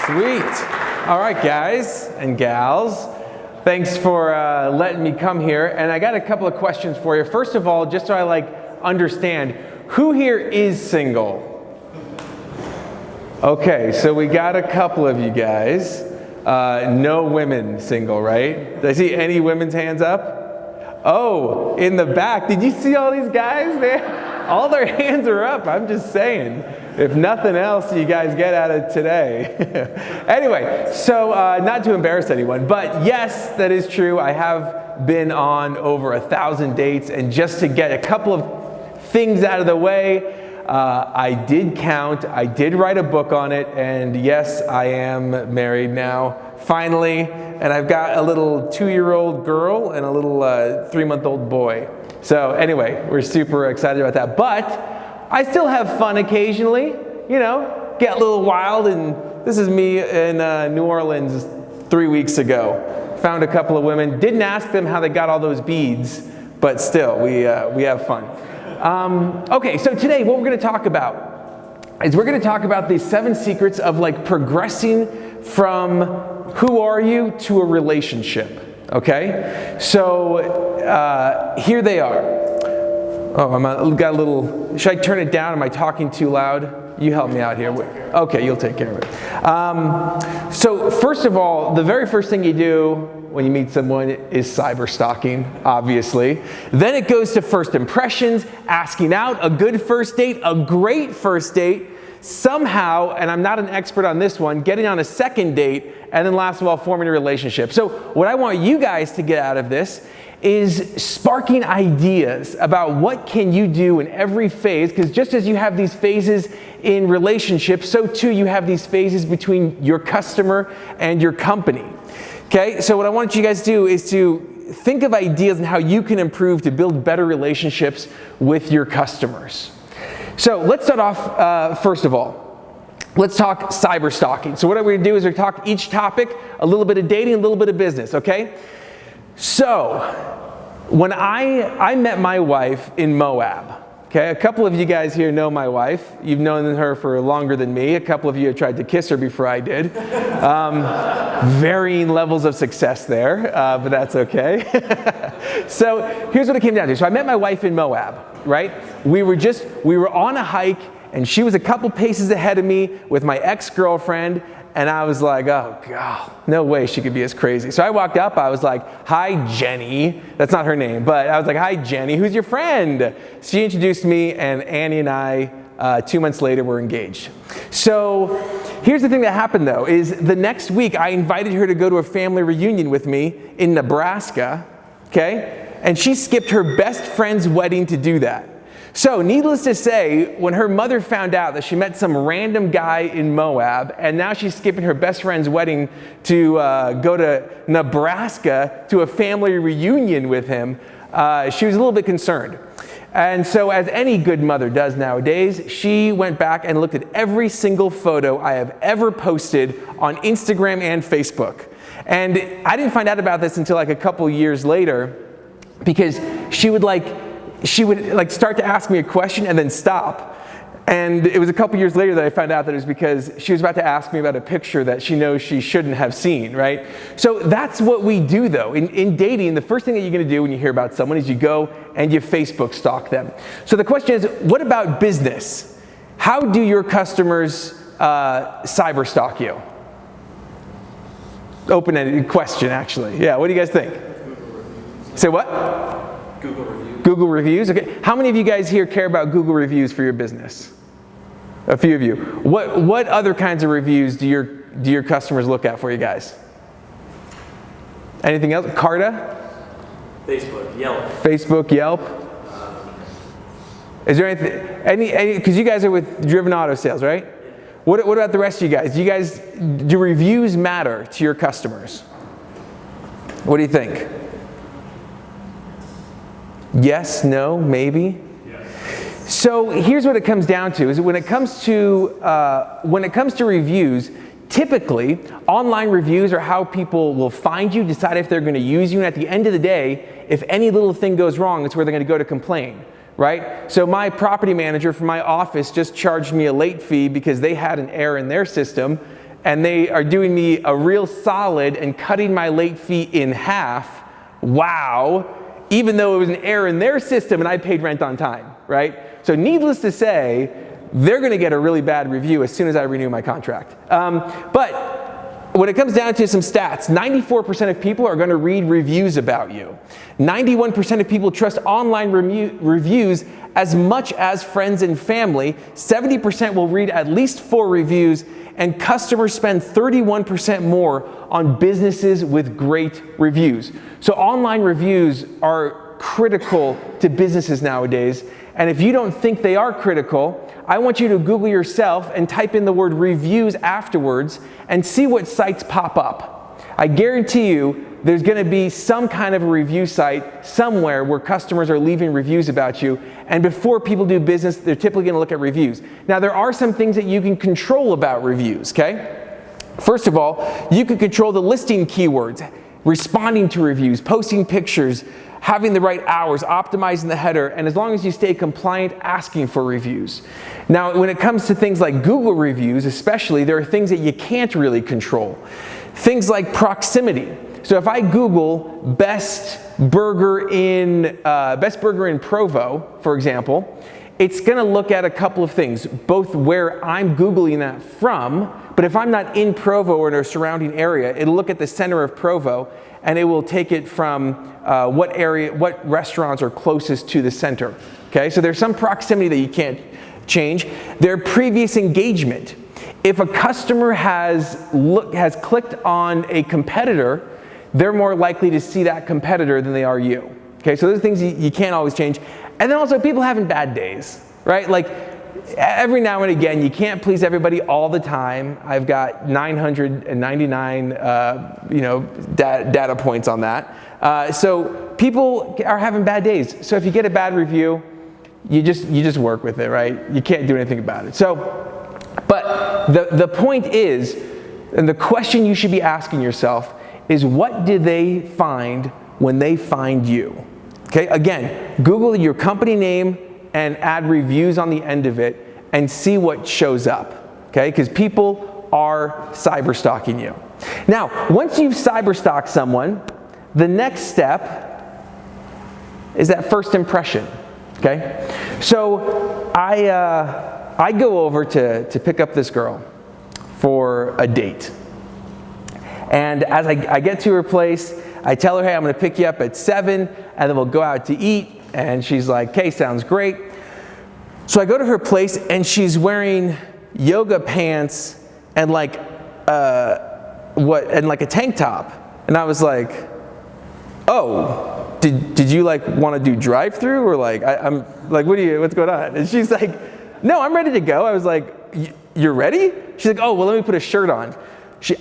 Sweet. All right, guys and gals. Thanks for letting me come here. And I got a couple of questions for you. First of all, just so I understand, who here is single? Okay, so we got a couple of you guys. No women single, right? Did I see any women's hands up? Oh, in the back. Did you see all these guys, man? All their hands are up. I'm just saying. If nothing else, you guys get out of today. Anyway, so not to embarrass anyone, but yes, that is true. I have been on over 1,000 dates, and just to get a couple of things out of the way, I did count, I did write a book on it, and yes, I am married now, finally, and I've got a little 2-year-old girl and a little 3-month-old boy. So anyway, we're super excited about that, but I still have fun occasionally, you know, get a little wild, and this is me in New Orleans 3 weeks ago. Found a couple of women, didn't ask them how they got all those beads, but still, we have fun. Okay, so today what we're going to talk about is we're going to talk about the 7 secrets of progressing from who are you to a relationship, okay? So here they are. Oh, got a little, should I turn it down? Am I talking too loud? You help me out here. Okay, you'll take care of it. So first of all, the very first thing you do when you meet someone is cyber stalking, obviously. Then it goes to first impressions, asking out, a good first date, a great first date, somehow, and I'm not an expert on this one, getting on a second date, and then last of all, forming a relationship. So what I want you guys to get out of this is sparking ideas about what can you do in every phase, because just as you have these phases in relationships, so too you have these phases between your customer and your company. Okay, so what I want you guys to do is to think of ideas on how you can improve to build better relationships with your customers. So let's start off, first of all, let's talk cyber stalking. So what we're gonna do is we're gonna talk each topic, a little bit of dating, a little bit of business, okay? So, when I met my wife in Moab, okay, a couple of you guys here know my wife. You've known her for longer than me. A couple of you have tried to kiss her before I did. Varying levels of success there, but that's okay. So here's what it came down to. So I met my wife in Moab, right? We were on a hike, and she was a couple paces ahead of me with my ex-girlfriend, and I was like, oh God, no way she could be as crazy. So I walked up, I was like, hi Jenny. That's not her name, but I was like, hi Jenny, who's your friend? She introduced me, and Annie and I, 2 months later, were engaged. So here's the thing that happened though, is the next week I invited her to go to a family reunion with me in Nebraska, okay? And she skipped her best friend's wedding to do that. So, needless to say, when her mother found out that she met some random guy in Moab, and now she's skipping her best friend's wedding to go to Nebraska to a family reunion with him, she was a little bit concerned. And so, as any good mother does nowadays, she went back and looked at every single photo I have ever posted on Instagram and Facebook. And I didn't find out about this until a couple years later, because she would start to ask me a question and then stop. And it was a couple years later that I found out that it was because she was about to ask me about a picture that she knows she shouldn't have seen, right? So that's what we do though. In dating, the first thing that you're gonna do when you hear about someone is you go and you Facebook stalk them. So the question is, what about business? How do your customers cyber stalk you? Open-ended question, actually. Yeah, what do you guys think? Say what? Google reviews. Google reviews, okay. How many of you guys here care about Google reviews for your business? A few of you. What other kinds of reviews do your customers look at for you guys? Anything else? Carta? Facebook, Yelp. Facebook, Yelp. Is there anything, because you guys are with Driven Auto Sales, right? What about the rest of you guys? Do reviews matter to your customers? What do you think? Yes, no, maybe? Yes. So here's what it comes down to, is when it comes to reviews, typically online reviews are how people will find you, decide if they're going to use you, and at the end of the day, if any little thing goes wrong, it's where they're going to go to complain, right? So my property manager for my office just charged me a late fee because they had an error in their system, and they are doing me a real solid and cutting my late fee in half. Wow. Even though it was an error in their system and I paid rent on time, right? So needless to say, they're gonna get a really bad review as soon as I renew my contract. But when it comes down to some stats, 94% of people are gonna read reviews about you. 91% of people trust online reviews as much as friends and family. 70% will read at least 4 reviews, and customers spend 31% more on businesses with great reviews. So online reviews are critical to businesses nowadays. And if you don't think they are critical, I want you to Google yourself and type in the word reviews afterwards and see what sites pop up. I guarantee you there's gonna be some kind of a review site somewhere where customers are leaving reviews about you, and before people do business, they're typically gonna look at reviews. Now, there are some things that you can control about reviews, okay? First of all, you can control the listing keywords, responding to reviews, posting pictures, having the right hours, optimizing the header, and as long as you stay compliant, asking for reviews. Now, when it comes to things like Google reviews, especially, there are things that you can't really control. Things like proximity. So if I Google best burger in Provo, for example, it's gonna look at a couple of things, both where I'm Googling that from, but if I'm not in Provo or in a surrounding area, it'll look at the center of Provo, and it will take it from what restaurants are closest to the center. Okay, so there's some proximity that you can't change. Their previous engagement. If a customer has clicked on a competitor, they're more likely to see that competitor than they are you. Okay, so those are things you can't always change. And then also people having bad days, right? Like every now and again, you can't please everybody all the time. I've got 999 data points on that. So people are having bad days. So if you get a bad review, you just work with it, right? You can't do anything about it. So, but the point is, and the question you should be asking yourself is, what did they find when they find you? Okay, again, Google your company name and add reviews on the end of it and see what shows up, okay? Because people are cyber stalking you. Now, once you've cyber stalked someone, the next step is that first impression, okay? So I go over to pick up this girl for a date. And as I get to her place, I tell her, hey, I'm gonna pick you up at 7, and then we'll go out to eat. And she's like, okay, sounds great. So I go to her place, and she's wearing yoga pants and like a tank top. And I was like, oh, did you like want to do drive-through, or like I'm like, what's going on? And she's like, no, I'm ready to go. I was like, you're ready? She's like, oh, well, let me put a shirt on.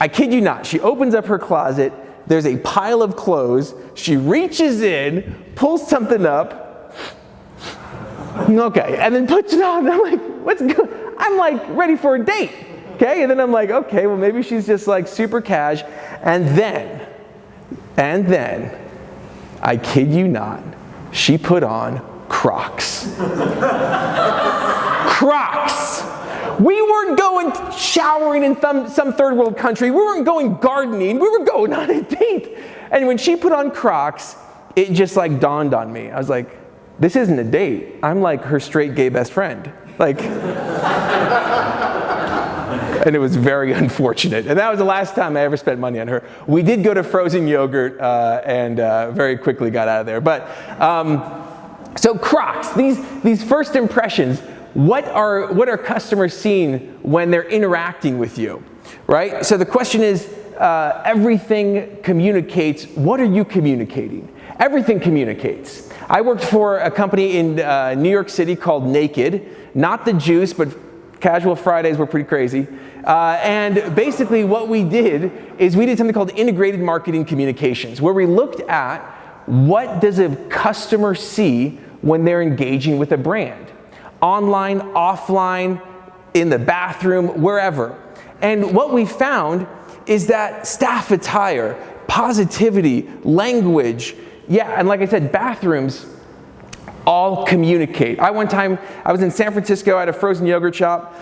I kid you not, she opens up her closet. There's a pile of clothes. She reaches in, pulls something up, okay, and then puts it on. I'm like, what's good? I'm like ready for a date, okay? And then I'm like, okay, well maybe she's just like super cash. And then, I kid you not, she put on Crocs. Crocs. We weren't going showering in some third world country. We weren't going gardening. We were going on a date. And when she put on Crocs, it just like dawned on me. I was like, this isn't a date. I'm like her straight gay best friend. Like, and it was very unfortunate. And that was the last time I ever spent money on her. We did go to frozen yogurt and very quickly got out of there. But so Crocs, these first impressions. What are customers seeing when they're interacting with you, right? So the question is, everything communicates. What are you communicating? Everything communicates. I worked for a company in New York City called Naked, not the juice, but casual Fridays were pretty crazy. And basically what we did is we did something called integrated marketing communications, where we looked at what does a customer see when they're engaging with a brand. Online, offline, in the bathroom, wherever. And what we found is that staff attire, positivity, language, and like I said, bathrooms, all communicate. One time, I was in San Francisco at a frozen yogurt shop.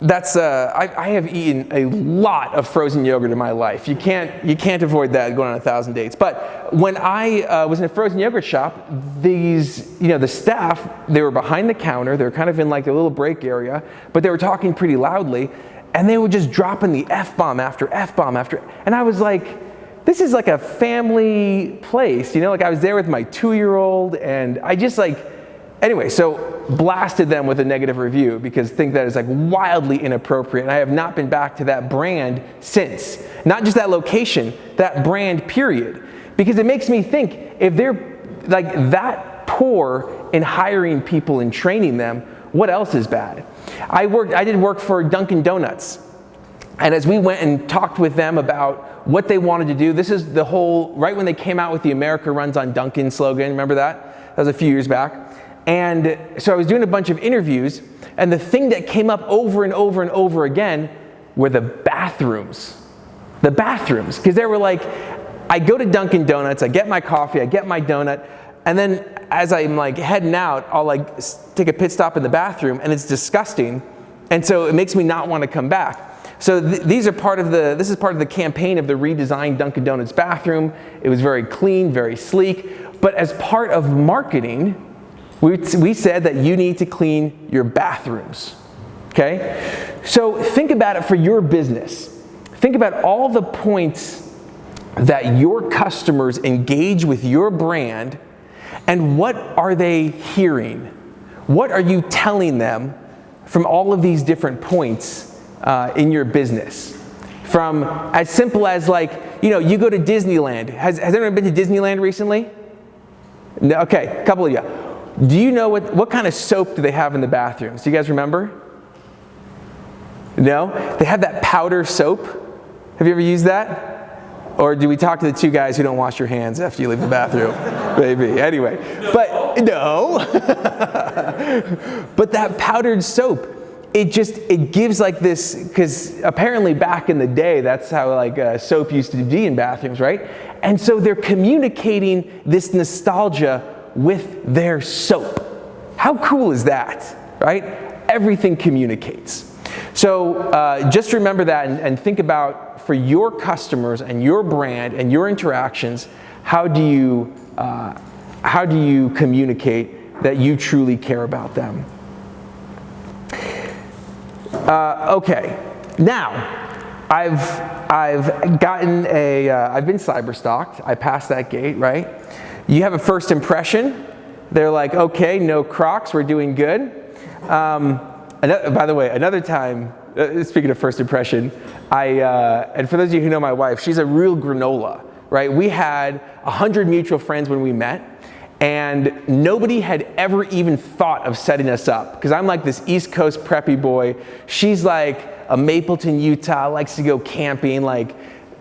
I have eaten a lot of frozen yogurt in my life. You can't avoid that going on 1,000 dates. But when I was in a frozen yogurt shop, the staff, they were behind the counter. They were kind of in like a little break area, but they were talking pretty loudly, and they were just dropping the F-bomb after F-bomb after, and I was like, this is like a family place, like I was there with my 2-year-old, and I just anyway, so blasted them with a negative review because I think that is wildly inappropriate. And I have not been back to that brand since. Not just that location, that brand period. Because it makes me think, if they're that poor in hiring people and training them, what else is bad? I did work for Dunkin' Donuts. And as we went and talked with them about what they wanted to do, this is the whole, right when they came out with the America Runs on Dunkin' slogan, remember that? That was a few years back. And so I was doing a bunch of interviews, and the thing that came up over and over and over again were the bathrooms. The bathrooms, because they were I go to Dunkin' Donuts, I get my coffee, I get my donut, and then as I'm heading out, I'll take a pit stop in the bathroom, and it's disgusting, and so it makes me not want to come back. So this is part of the campaign of the redesigned Dunkin' Donuts bathroom. It was very clean, very sleek, but as part of marketing, we said that you need to clean your bathrooms, okay? So think about it for your business. Think about all the points that your customers engage with your brand, and what are they hearing? What are you telling them from all of these different points in your business? From as simple as you go to Disneyland. Has anyone been to Disneyland recently? No, okay, a couple of you. Do you know what kind of soap do they have in the bathrooms? Do you guys remember? No? They have that powder soap. Have you ever used that? Or do we talk to the two guys who don't wash your hands after you leave the bathroom? Maybe. Anyway. But no. But that powdered soap, it gives this, because apparently back in the day, that's how soap used to be in bathrooms, right? And so they're communicating this nostalgia with their soap. How cool is that, right? Everything communicates. So just remember that and think about, for your customers and your brand and your interactions, how do you communicate that you truly care about them? Okay, now I've been cyberstalked. I passed that gate, right? You have a first impression. They're okay, no Crocs, we're doing good. By the way, another time, speaking of first impression, and for those of you who know my wife, she's a real granola, right? We had 100 mutual friends when we met, and nobody had ever even thought of setting us up, because I'm this East Coast preppy boy. She's a Mapleton, Utah, likes to go camping,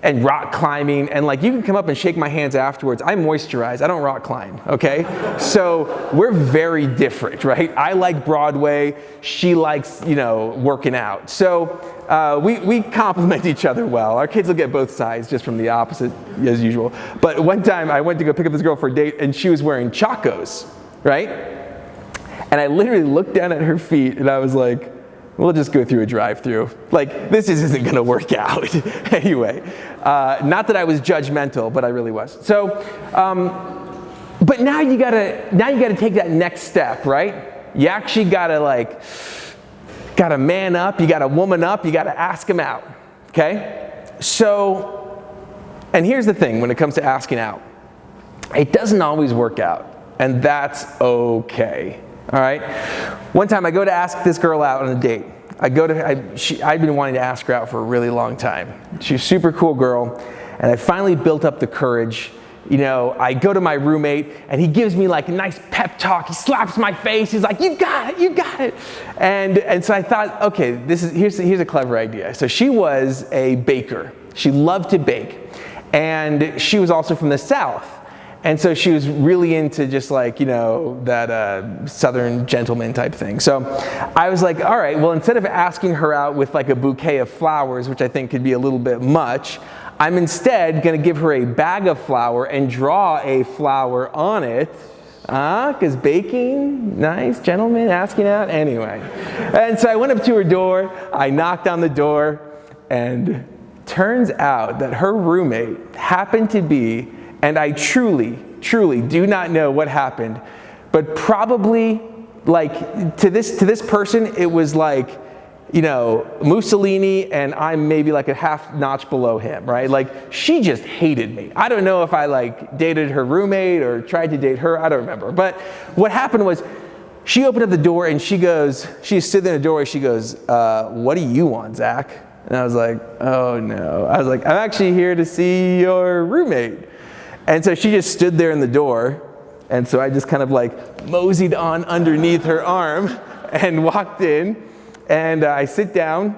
and rock climbing, and you can come up and shake my hands afterwards. I moisturize, I don't rock climb, okay? So we're very different, right? I like Broadway, she likes, working out. So we complement each other well. Our kids will get both sides just from the opposite as usual. But one time I went to go pick up this girl for a date, and she was wearing Chacos, right? And I literally looked down at her feet, and I was like, we'll just go through a drive-through. This isn't gonna work out. Anyway, not that I was judgmental, but I really was. So, but now you gotta take that next step, right? You actually gotta man up, you gotta woman up, you gotta ask them out, okay? So, and here's the thing when it comes to asking out. It doesn't always work out, and that's okay. All right. One time I go to ask this girl out on a date. I'd been wanting to ask her out for a really long time. She's a super cool girl, and I finally built up the courage. I go to my roommate, and he gives me a nice pep talk. He slaps my face. He's like, "You got it, you got it." And so I thought, okay, here's a clever idea. So she was a baker. She loved to bake, and she was also from the South. And so she was really into just that Southern gentleman type thing. So I was like, all right, well, instead of asking her out with a bouquet of flowers, which I think could be a little bit much, I'm instead gonna give her a bag of flour and draw a flower on it Because baking, nice, gentleman, asking out, anyway. And so I went up to her door, I knocked on the door, and turns out that her roommate happened to be, and I truly do not know what happened, but probably, like, to this person, it was like, you know, Mussolini, and I'm maybe like a half notch below him, right? Like, she just hated me. I don't know if I like dated her roommate or tried to date her, I don't remember. But what happened was, she opened up the door and she stood in the doorway, she goes, what do you want, Zach? And I was like, oh no. I was like, I'm actually here to see your roommate. And so she just stood there in the door, and so I just kind of like moseyed on underneath her arm and walked in. And I sit down,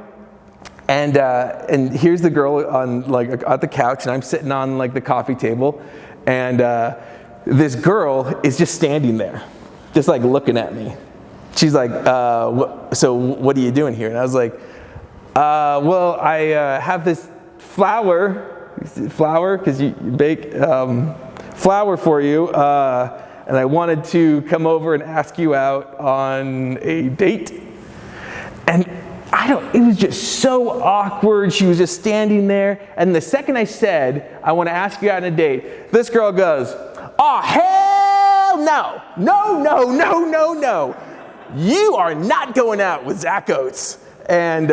and here's the girl on like at the couch, and I'm sitting on like the coffee table, and this girl is just standing there, just like looking at me. She's like, so what are you doing here? And I was like, well, I have this flour, because you bake flour for you, and I wanted to come over and ask you out on a date. And it was just so awkward. She was just standing there. And the second I said, I want to ask you out on a date, this girl goes, oh, hell no. No. You are not going out with Zack Oates. And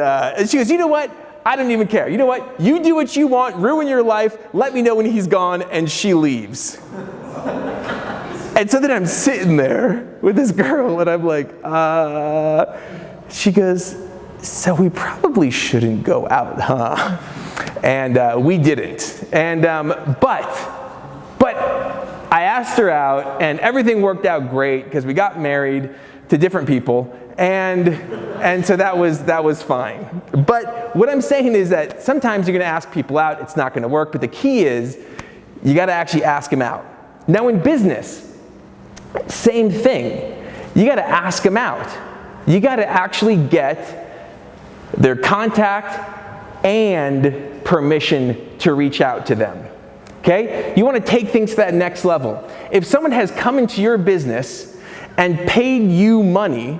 she goes, you know what? I don't even care. You know what? You do what you want, ruin your life, let me know when he's gone, and she leaves. And so then I'm sitting there with this girl, and I'm like, she goes, so we probably shouldn't go out, huh? And we didn't. And but I asked her out, and everything worked out great because we got married to different people, and so that was fine. But what I'm saying is that sometimes you're going to ask people out, it's not going to work. But the key is you got to actually ask them out. Now in business, same thing. You got to ask them out. You got to actually get their contact and permission to reach out to them. Okay? You want to take things to that next level. If someone has come into your business and paid you money,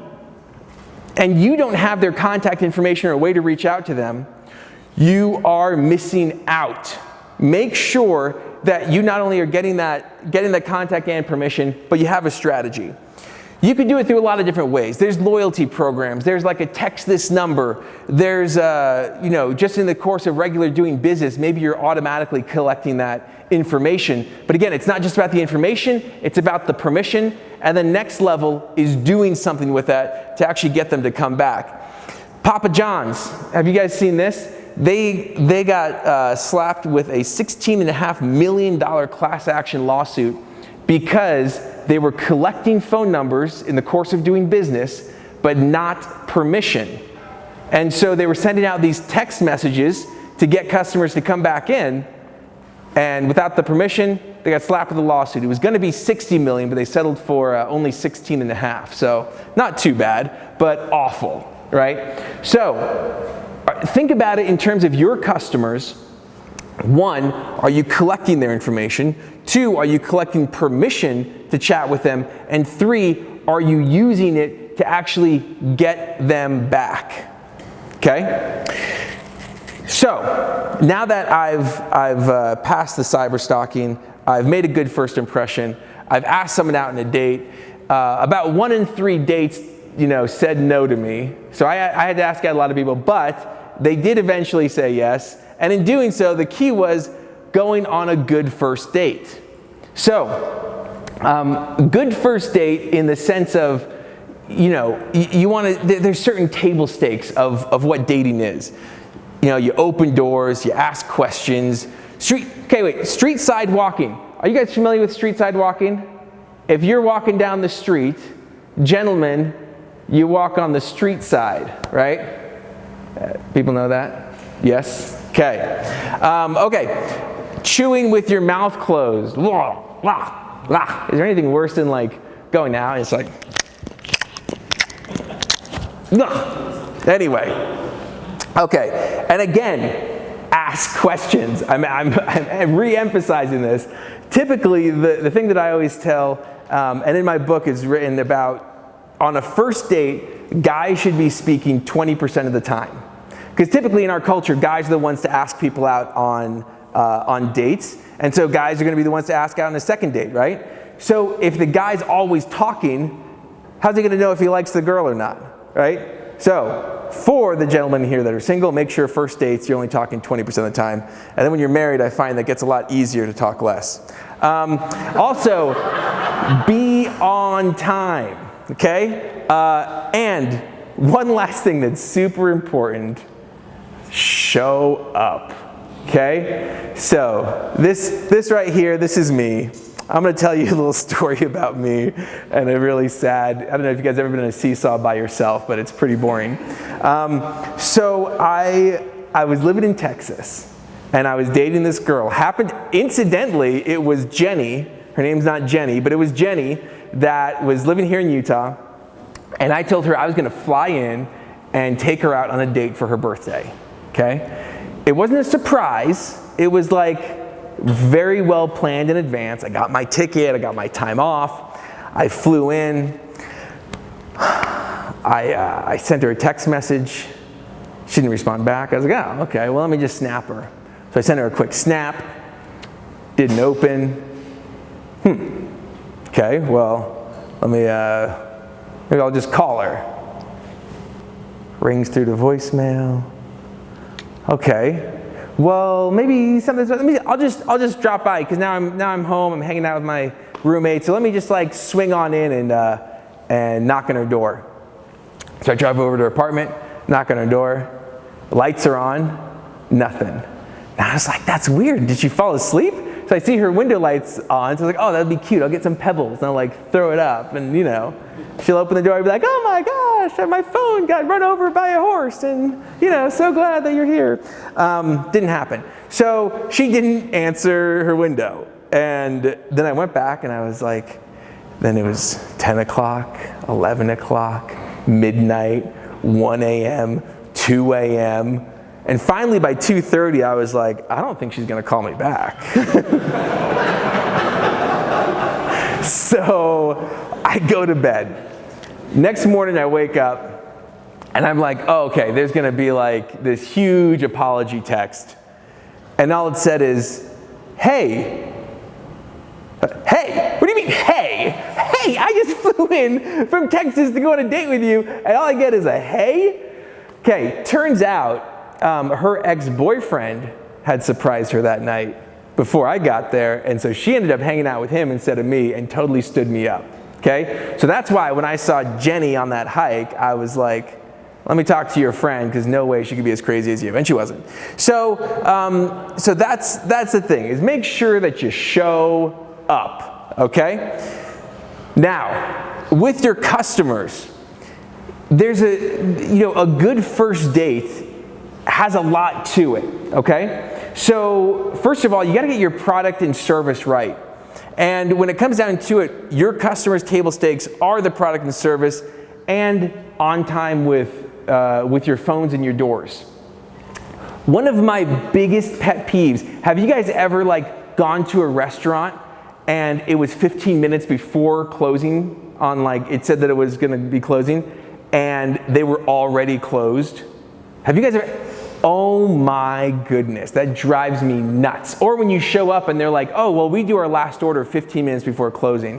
and you don't have their contact information or a way to reach out to them, you are missing out. Make sure that you not only are getting the contact and permission, but you have a strategy. You can do it through a lot of different ways. There's loyalty programs. There's like a text this number. There's, just in the course of regular doing business, maybe you're automatically collecting that information. But again, it's not just about the information, it's about the permission. And the next level is doing something with that to actually get them to come back. Papa John's, have you guys seen this? They got slapped with a $16.5 million class action lawsuit because they were collecting phone numbers in the course of doing business, but not permission. And so they were sending out these text messages to get customers to come back in, and without the permission, they got slapped with a lawsuit. It was going to be $60 million, but they settled for only $16.5. So not too bad, but awful, right? So think about it in terms of your customers. One, are you collecting their information? Two, are you collecting permission to chat with them? And three, are you using it to actually get them back? Okay? So, now that I've passed the cyber stalking, I've made a good first impression, I've asked someone out on a date, about 1 in 3 dates, said no to me. So I had to ask out a lot of people, but they did eventually say yes. And in doing so, the key was going on a good first date. So, good first date in the sense of, you want to, there's certain table stakes of what dating is. You open doors, you ask questions. Street side walking. Are you guys familiar with street side walking? If you're walking down the street, gentlemen, you walk on the street side, right? People know that? Yes? Okay. Chewing with your mouth closed. Is there anything worse than like going out and it's like, anyway. Okay, and again, ask questions. I'm re-emphasizing this. Typically, the thing that I always tell And in my book is written about, on a first date, guys should be speaking 20% of the time. Because typically in our culture, guys are the ones to ask people out on dates. And so guys are gonna be the ones to ask out on a second date, right? So if the guy's always talking, how's he gonna know if he likes the girl or not, right? So for the gentlemen here that are single, make sure first dates, you're only talking 20% of the time. And then when you're married, I find that gets a lot easier to talk less. Also, be on time, okay? And one last thing that's super important, show up, okay? So this right here, this is me. I'm gonna tell you a little story about me and a really sad, I don't know if you guys have ever been on a seesaw by yourself, but it's pretty boring. So I was living in Texas and I was dating this girl. Incidentally, it was Jenny, her name's not Jenny, but it was Jenny that was living here in Utah. And I told her I was gonna fly in and take her out on a date for her birthday, okay? It wasn't a surprise, it was like, very well planned in advance. I got my ticket, I got my time off, I flew in, I sent her a text message, she didn't respond back. I was like, oh, okay, well let me just snap her. So I sent her a quick snap, didn't open. Okay, well, maybe I'll just call her. Rings through the voicemail. Okay. Well, maybe something. I'll just drop by because now I'm home. I'm hanging out with my roommate. So let me just like swing on in and knock on her door. So I drive over to her apartment, knock on her door. Lights are on, nothing. And I was like, that's weird. Did she fall asleep? So I see her window lights on. So I was like, oh, that'd be cute. I'll get some pebbles and I'll like throw it up, and she'll open the door and be like, oh my gosh, my phone got run over by a horse, and so glad that you're here. Didn't happen. So she didn't answer her window. And then I went back and I was like, then it was 10 o'clock, 11 o'clock, midnight, 1 a.m., 2 a.m., and finally by 2:30 I was like, I don't think she's gonna call me back. So I go to bed. Next morning I wake up and I'm like, oh, okay, there's gonna be like this huge apology text. And all it said is, hey, what do you mean, hey? Hey, I just flew in from Texas to go on a date with you, and all I get is a hey? Okay, turns out her ex-boyfriend had surprised her that night before I got there, and so she ended up hanging out with him instead of me and totally stood me up, okay? So that's why when I saw Jenny on that hike, I was like, let me talk to your friend, because no way she could be as crazy as you, and she wasn't. So that's the thing, is make sure that you show up, okay? Now, with your customers, there's a good first date has a lot to it, okay? So first of all, you gotta get your product and service right. And when it comes down to it, your customers' table stakes are the product and service, and on time with your phones and your doors. One of my biggest pet peeves, have you guys ever like gone to a restaurant and it was 15 minutes before closing it said that it was gonna be closing and they were already closed? Have you guys ever? Oh my goodness, that drives me nuts. Or when you show up and they're like, oh, well, we do our last order 15 minutes before closing,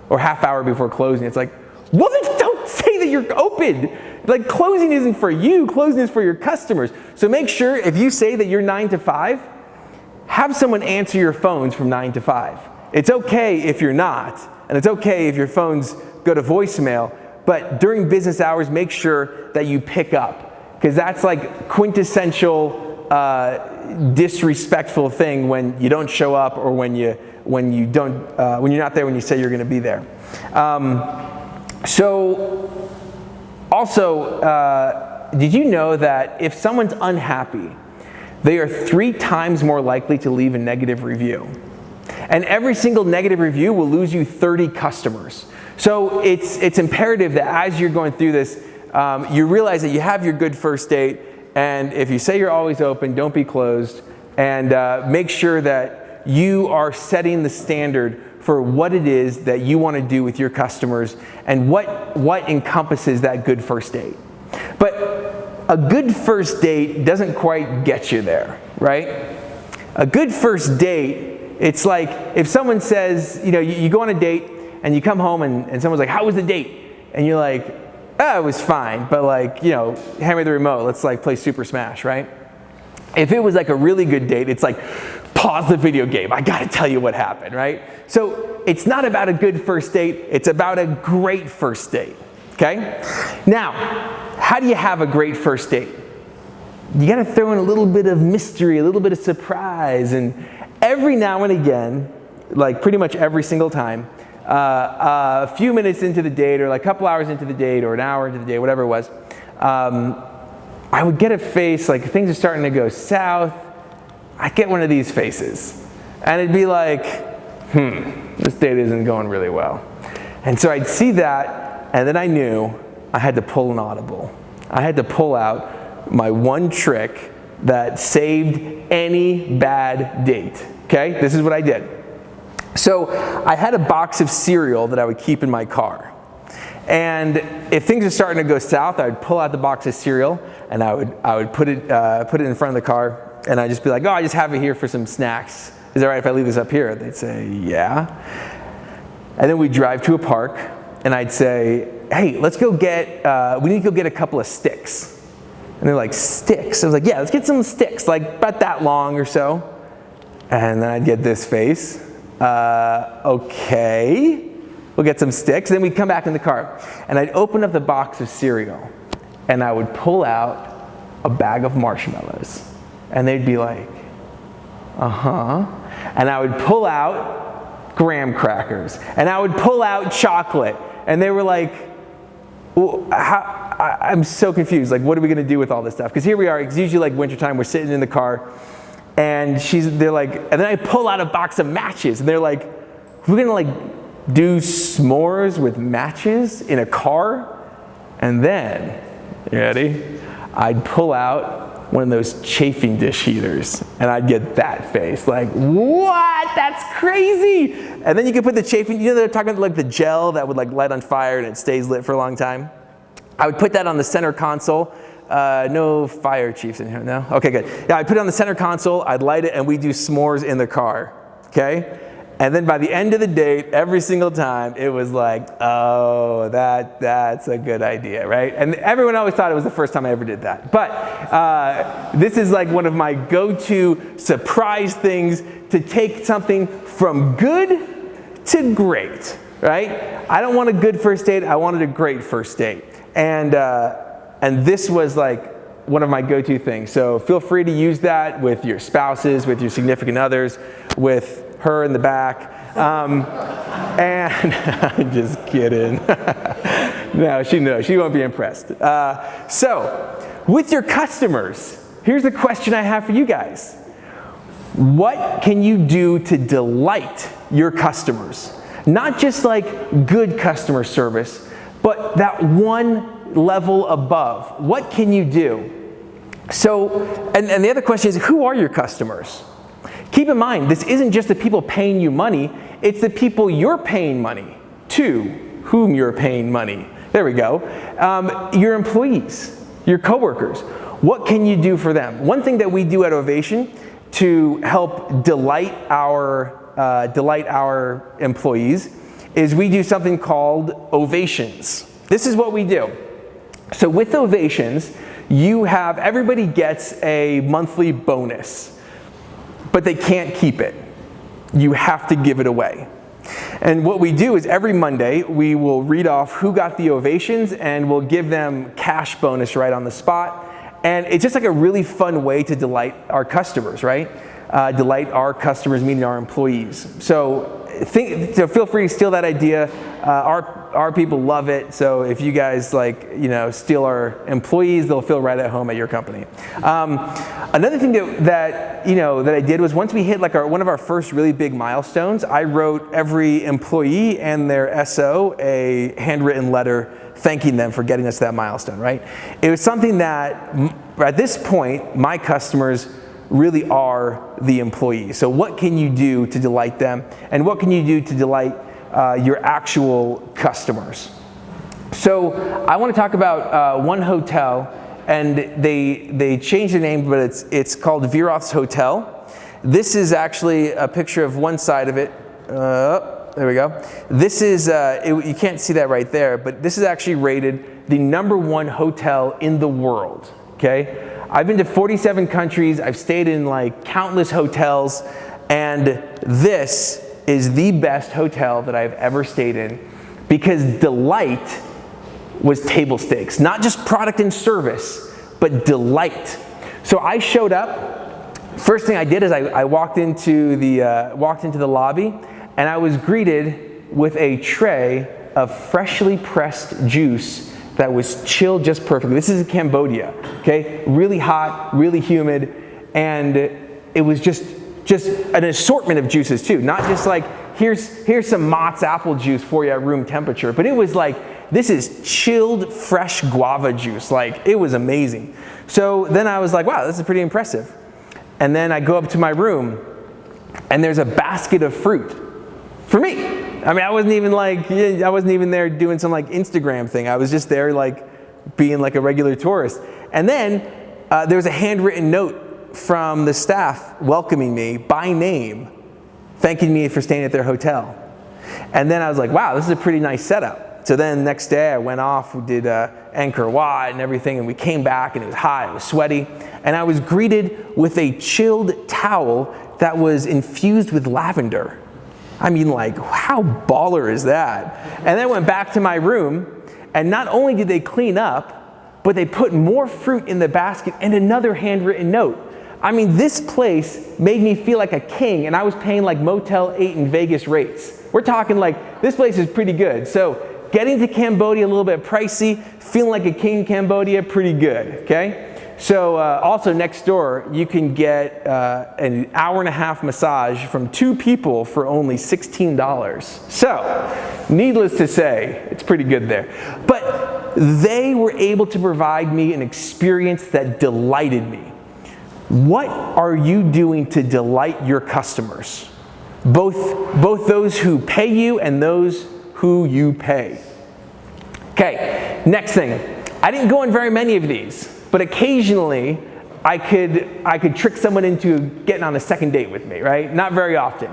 or half hour before closing. It's like, well, then don't say that you're open. Like, closing isn't for you, closing is for your customers. So make sure if you say that you're 9 to 5, have someone answer your phones from 9 to 5. It's okay if you're not, and it's okay if your phones go to voicemail, but during business hours, make sure that you pick up. Because that's like quintessential disrespectful thing when you don't show up, or when you're not there when you say you're going to be there. So also, did you know that if someone's unhappy, they are 3 times more likely to leave a negative review? And every single negative review will lose you 30 customers. So it's imperative that as you're going through this, you realize that you have your good first date, and if you say you're always open, don't be closed, and make sure that you are setting the standard for what it is that you want to do with your customers and what encompasses that good first date. But a good first date doesn't quite get you there, right? A good first date, it's like if someone says, you go on a date and you come home and someone's like, how was the date? And you're like, oh, it was fine, but hand me the remote, let's play Super Smash, right? If it was a really good date, it's like, pause the video game, I gotta tell you what happened, right? So it's not about a good first date, it's about a great first date, okay? Now, how do you have a great first date? You gotta throw in a little bit of mystery, a little bit of surprise, and every now and again, pretty much every single time, a few minutes into the date, or a couple hours into the date, or an hour into the date, whatever it was, I would get a face, things are starting to go south. I get one of these faces. And it'd be like, this date isn't going really well. And so I'd see that, and then I knew I had to pull an audible. I had to pull out my one trick that saved any bad date. Okay? This is what I did. So I had a box of cereal that I would keep in my car. And if things are starting to go south, I would pull out the box of cereal and I would put it in front of the car, and I'd just be like, oh, I just have it here for some snacks. Is that right if I leave this up here? They'd say, yeah. And then we'd drive to a park, and I'd say, hey, we need to go get a couple of sticks. And they're like, sticks? I was like, yeah, let's get some sticks, about that long or so. And then I'd get this face. Okay, we'll get some sticks. Then we'd come back in the car, and I'd open up the box of cereal, and I would pull out a bag of marshmallows. And they'd be like, uh-huh. And I would pull out graham crackers, and I would pull out chocolate. And they were like, well, I'm so confused. What are we gonna do with all this stuff? Because here we are, it's usually wintertime, we're sitting in the car, and they're like, and then I pull out a box of matches, and they're like, we're gonna do s'mores with matches in a car? And then, you ready? I'd pull out one of those chafing dish heaters, and I'd get that face, what? That's crazy! And then you could put the chafing, they're talking about the gel that would light on fire and it stays lit for a long time. I would put that on the center console. No fire chiefs in here, no? Okay, good. Yeah, I'd put it on the center console, I'd light it, and we'd do s'mores in the car, okay? And then by the end of the date, every single time, it was oh, that's a good idea, right? And everyone always thought it was the first time I ever did that. But this is one of my go-to surprise things to take something from good to great, right? I don't want a good first date, I wanted a great first date. And this was one of my go-to things. So feel free to use that with your spouses, with your significant others, with her in the back. And I'm just kidding. No, she knows. She won't be impressed. So with your customers, here's the question I have for you guys. What can you do to delight your customers? Not just good customer service, but that one level above. What can you do? So, and the other question is, who are your customers? Keep in mind, this isn't just the people paying you money, it's the people you're paying money to, whom you're paying money. There we go. Your employees, your coworkers. What can you do for them? One thing that we do at Ovation to help delight our employees is we do something called Ovations. This is what we do. So with Ovations, everybody gets a monthly bonus, but they can't keep it. You have to give it away. And what we do is every Monday, we will read off who got the Ovations, and we'll give them cash bonus right on the spot. And it's just a really fun way to delight our customers, right? Delight our customers, meaning our employees. So feel free to steal that idea. Our people love it. So if you guys steal our employees, they'll feel right at home at your company. Another thing that I did was once we hit one of our first really big milestones, I wrote every employee and their SO a handwritten letter thanking them for getting us to that milestone, right? It was something that at this point my customers, they loved. They loved it. So really are the employees. So what can you do to delight them, and what can you do to delight your actual customers? So I want to talk about one hotel, and they changed the name, but it's called Viroth's Hotel. This is actually a picture of one side of it. There we go. This is, you can't see that right there, but this is actually rated the #1 hotel in the world, okay? I've been to 47 countries, I've stayed in like countless hotels, and this is the best hotel that I've ever stayed in, because delight was table stakes. Not just product and service, but delight. So I showed up, first thing I did is I walked into the lobby, and I was greeted with a tray of freshly pressed juice that was chilled just perfectly. This is in Cambodia, okay? Really hot, really humid, and it was just an assortment of juices too. Not just like, here's some Mott's apple juice for you at room temperature, but it was like, this is chilled fresh guava juice. Like, it was amazing. So then I was like, wow, this is pretty impressive. And then I go up to my room, and there's a basket of fruit for me. I mean, I wasn't even there doing some like Instagram thing. I was just there like being like a regular tourist. And then there was a handwritten note from the staff welcoming me by name, thanking me for staying at their hotel. And then I was like, wow, this is a pretty nice setup. So then the next day I went off, we did Angkor Wat and everything, and we came back and it was hot, it was sweaty. And I was greeted with a chilled towel that was infused with lavender. I mean, like, how baller is that? And then I went back to my room, and not only did they clean up, but they put more fruit in the basket and another handwritten note. I mean, this place made me feel like a king, and I was paying like Motel 8 in Vegas rates. We're talking like, this place is pretty good. So getting to Cambodia, a little bit pricey, feeling like a king in Cambodia, pretty good, okay? So also next door, you can get an hour-and-a-half massage from 2 people for only $16. So, needless to say, it's pretty good there. But they were able to provide me an experience that delighted me. What are you doing to delight your customers? Both those who pay you and those who you pay. Okay, next thing. I didn't go on very many of these, but occasionally I could trick someone into getting on a second date with me, right? Not very often.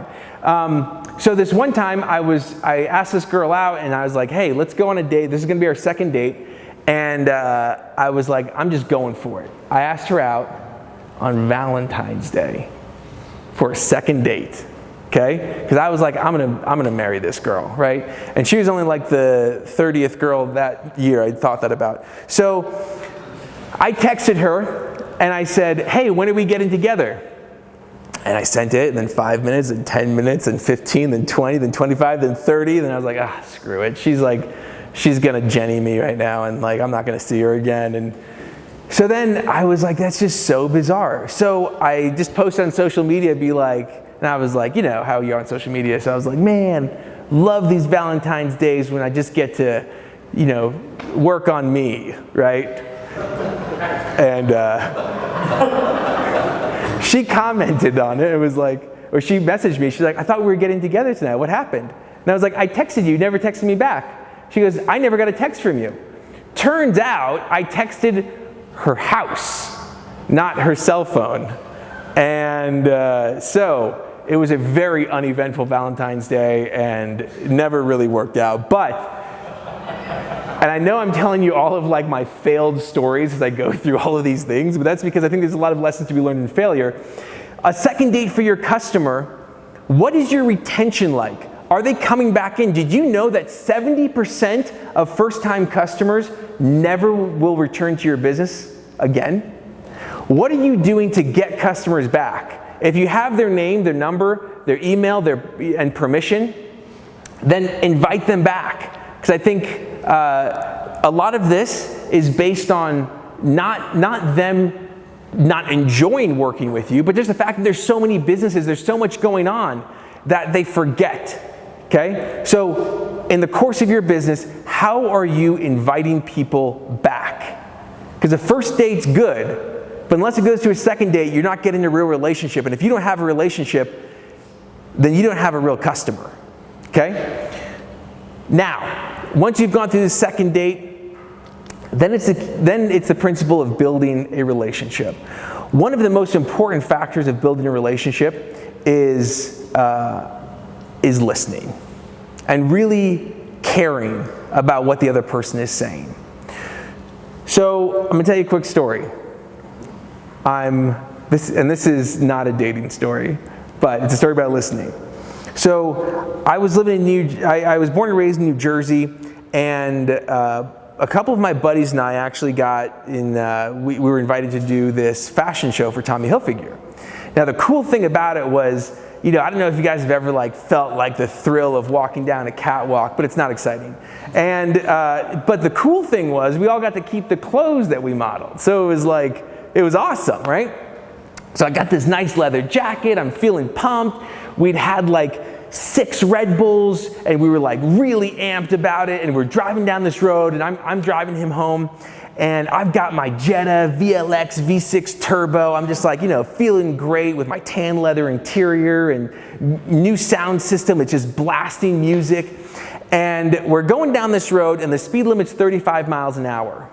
So this one time I asked this girl out, and I was like, hey, let's go on a date. This is gonna be our second date. And I was like, I'm just going for it. I asked her out on Valentine's Day for a second date. Okay? Because I was like, I'm gonna marry this girl, right? And she was only like the 30th girl that year I thought that about. So I texted her and I said, hey, when are we getting together? And I sent it, and then 5 minutes, and 10 minutes, and 15, then 20, then 25, then 30. Then I was like, screw it. She's gonna Jenny me right now, and like, I'm not gonna see her again. And so then I was like, that's just so bizarre. So I just posted on social media, be like, and I was like, you know how you are on social media. So I was like, man, love these Valentine's days when I just get to, you know, work on me, right? And she commented on it. It was like, or she messaged me. She's like, I thought we were getting together tonight. What happened? And I was like, I texted you, never texted me back. She goes, I never got a text from you. Turns out I texted her house, not her cell phone. And so it was a very uneventful Valentine's Day, and it never really worked out. But, and I know I'm telling you all of like my failed stories as I go through all of these things, but that's because I think there's a lot of lessons to be learned in failure. A second date for your customer, what is your retention like? Are they coming back in? Did you know that 70% of first-time customers never will return to your business again? What are you doing to get customers back? If you have their name, their number, their email, and permission, then invite them back. Because I think a lot of this is based on not them not enjoying working with you, but just the fact that there's so many businesses, there's so much going on that they forget. Okay? So in the course of your business, how are you inviting people back? Because the first date's good, But unless it goes to a second date, you're not getting a real relationship. And if you don't have a relationship, then you don't have a real customer, okay? Now, once you've gone through the second date, then it's the principle of building a relationship. One of the most important factors of building a relationship is listening and really caring about what the other person is saying. So I'm going to tell you a quick story. This is not a dating story, but it's a story about listening. So I was living I was born and raised in New Jersey, and a couple of my buddies and I actually got in, we were invited to do this fashion show for Tommy Hilfiger. Now the cool thing about it was, I don't know if you guys have ever felt like the thrill of walking down a catwalk, but it's not exciting. And but the cool thing was we all got to keep the clothes that we modeled. So it was awesome, right? So I got this nice leather jacket. I'm feeling pumped. We'd had 6 Red Bulls, and we were really amped about it. And we're driving down this road, and I'm driving him home. And I've got my Jetta VLX V6 Turbo. I'm just feeling great with my tan leather interior and new sound system. It's just blasting music. And we're going down this road, and the speed limit's 35 miles an hour.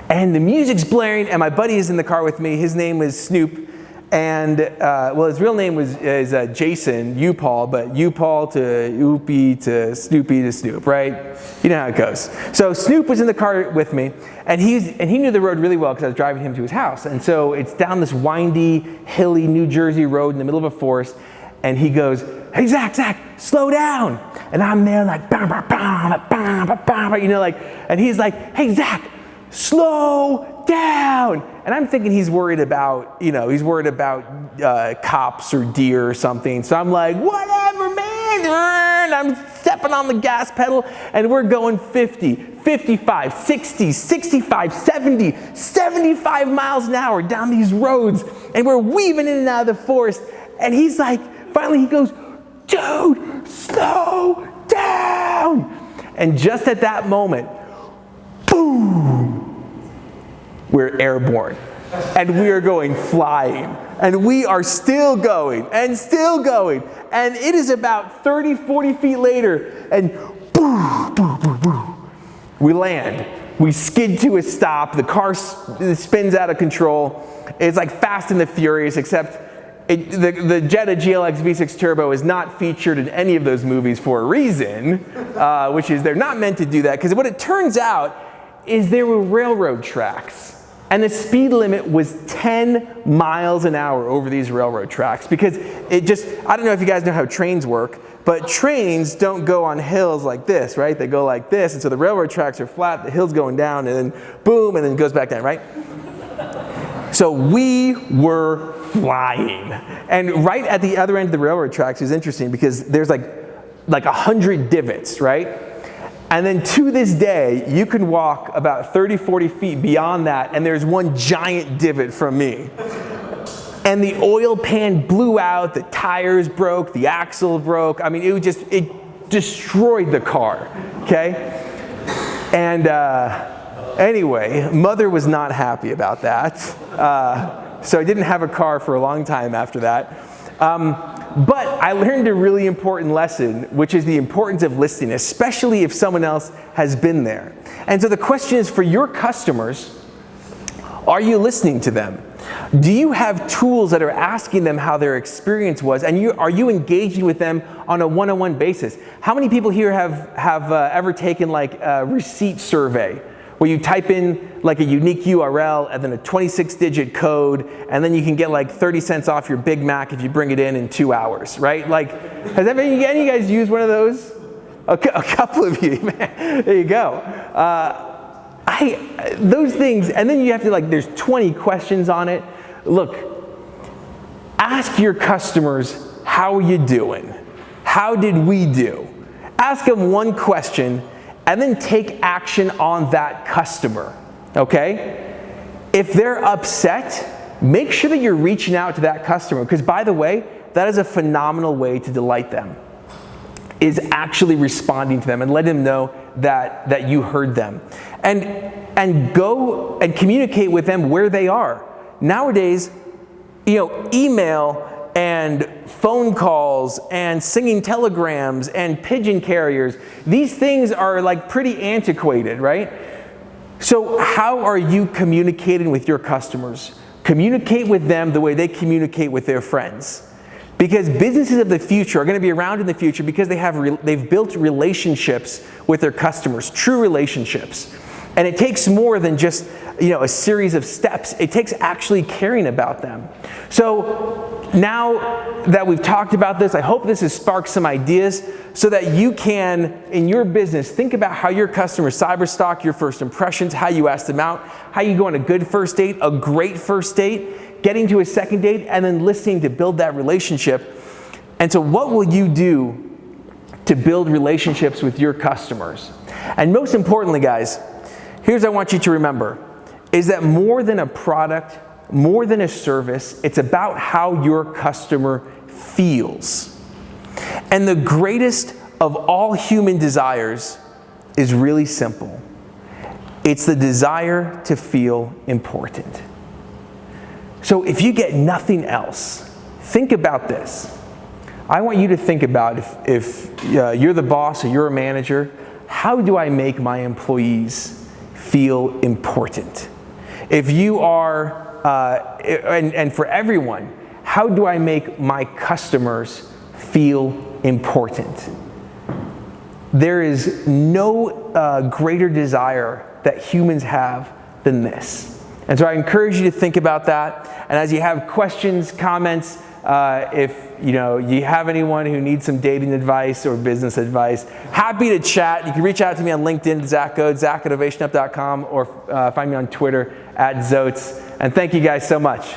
And the music's blaring, and my buddy is in the car with me. His name is Snoop. And, his real name is Jason U-Paul, but U-Paul to Oopie to Snoopy to Snoop, right? You know how it goes. So Snoop was in the car with me, and he knew the road really well because I was driving him to his house. And so it's down this windy, hilly New Jersey road in the middle of a forest, and he goes, "Hey, Zack, slow down." And I'm there bah, bah, bah, bah, bah, bah, and he's like, "Hey, Zack, slow down." And I'm thinking he's worried about cops or deer or something. So I'm like, "Whatever, man." And I'm stepping on the gas pedal, and we're going 50, 55, 60, 65, 70, 75 miles an hour down these roads. And we're weaving in and out of the forest. And he's finally he goes, "Dude, slow down." And just at that moment, boom, we're airborne, and we are going flying, and we are still going, and and it is about 30, 40 feet later, and boom, boom, boom, boom, we land. We skid to a stop. The car spins out of control. It's like Fast and the Furious, except the Jetta GLX V6 Turbo is not featured in any of those movies for a reason, which is they're not meant to do that, because what it turns out is there were railroad tracks. And the speed limit was 10 miles an hour over these railroad tracks, because I don't know if you guys know how trains work, but trains don't go on hills like this, right? They go like this, and so the railroad tracks are flat, the hill's going down, and then boom, and then it goes back down, right? So we were flying. And right at the other end of the railroad tracks is interesting because there's like 100 divots, right? And then to this day, you can walk about 30, 40 feet beyond that, and there's one giant divot from me. And the oil pan blew out, the tires broke, the axle broke. I mean, it destroyed the car, okay? And anyway, Mother was not happy about that. So I didn't have a car for a long time after that. But I learned a really important lesson, which is the importance of listening, especially if someone else has been there. And so the question is, for your customers, are you listening to them? Do you have tools that are asking them how their experience was, and are you engaging with them on a one-on-one basis? How many people here have ever taken like a receipt survey, where you type in like a unique URL and then a 26-digit code, and then you can get like 30 cents off your Big Mac if you bring it in 2 hours, right? Like, has any of you guys used one of those? A couple of you, man. There you go. Those things, and then you have to there's 20 questions on it. Look, ask your customers, how are you doing? How did we do? Ask them one question, and then take action on that customer, okay? If they're upset, make sure that you're reaching out to that customer, because by the way, that is a phenomenal way to delight them. is actually responding to them and let them know that you heard them. And go and communicate with them where they are. Nowadays, email and phone calls and singing telegrams and pigeon carriers, these things are like pretty antiquated, right? So how are you communicating with your customers? Communicate with them the way they communicate with their friends. Because businesses of the future are going to be around in the future because they've built relationships with their customers, true relationships. And it takes more than just a series of steps. It takes actually caring about them. So now that we've talked about this, I hope this has sparked some ideas so that you can, in your business, think about how your customers cyberstalk your first impressions, how you ask them out, how you go on a good first date, a great first date, getting to a second date, and then listening to build that relationship. And so what will you do to build relationships with your customers? And most importantly, guys, here's what I want you to remember, is that more than a product, more than a service, it's about how your customer feels. And the greatest of all human desires is really simple. It's the desire to feel important. So if you get nothing else, think about this. I want you to think about if you're the boss or you're a manager, how do I make my employees feel important? If you are, and for everyone, how do I make my customers feel important? There is no greater desire that humans have than this. And so I encourage you to think about that. And as you have questions, comments, if you have anyone who needs some dating advice or business advice, happy to chat. You can reach out to me on LinkedIn, Zack Oates, Zack@ovationup.com, or find me on Twitter @Zoates. And thank you guys so much.